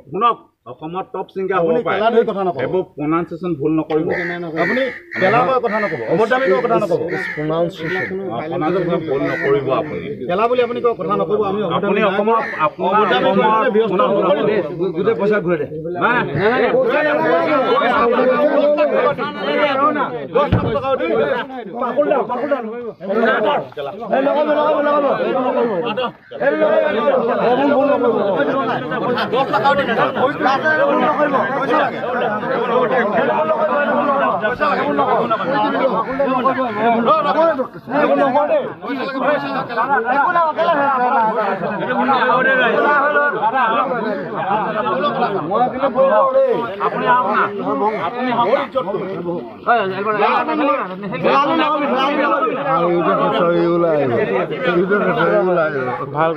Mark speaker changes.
Speaker 1: শুনক অসমত top singer হ'ব পাৰে এইবোৰ প্ৰনাউন্সিয়েশ্যন ভুল নকৰিব আপুনি কেলা কথা নক'ব অবদামি কথা নক'ব প্ৰনাউন্সিয়েশ্যন ভুল নকৰিব আপুনি কেলা বুলি আপুনি কথা নক'ব আমি আপুনি অসমত গোটেই পইচা ঘূৰাই দে ভাল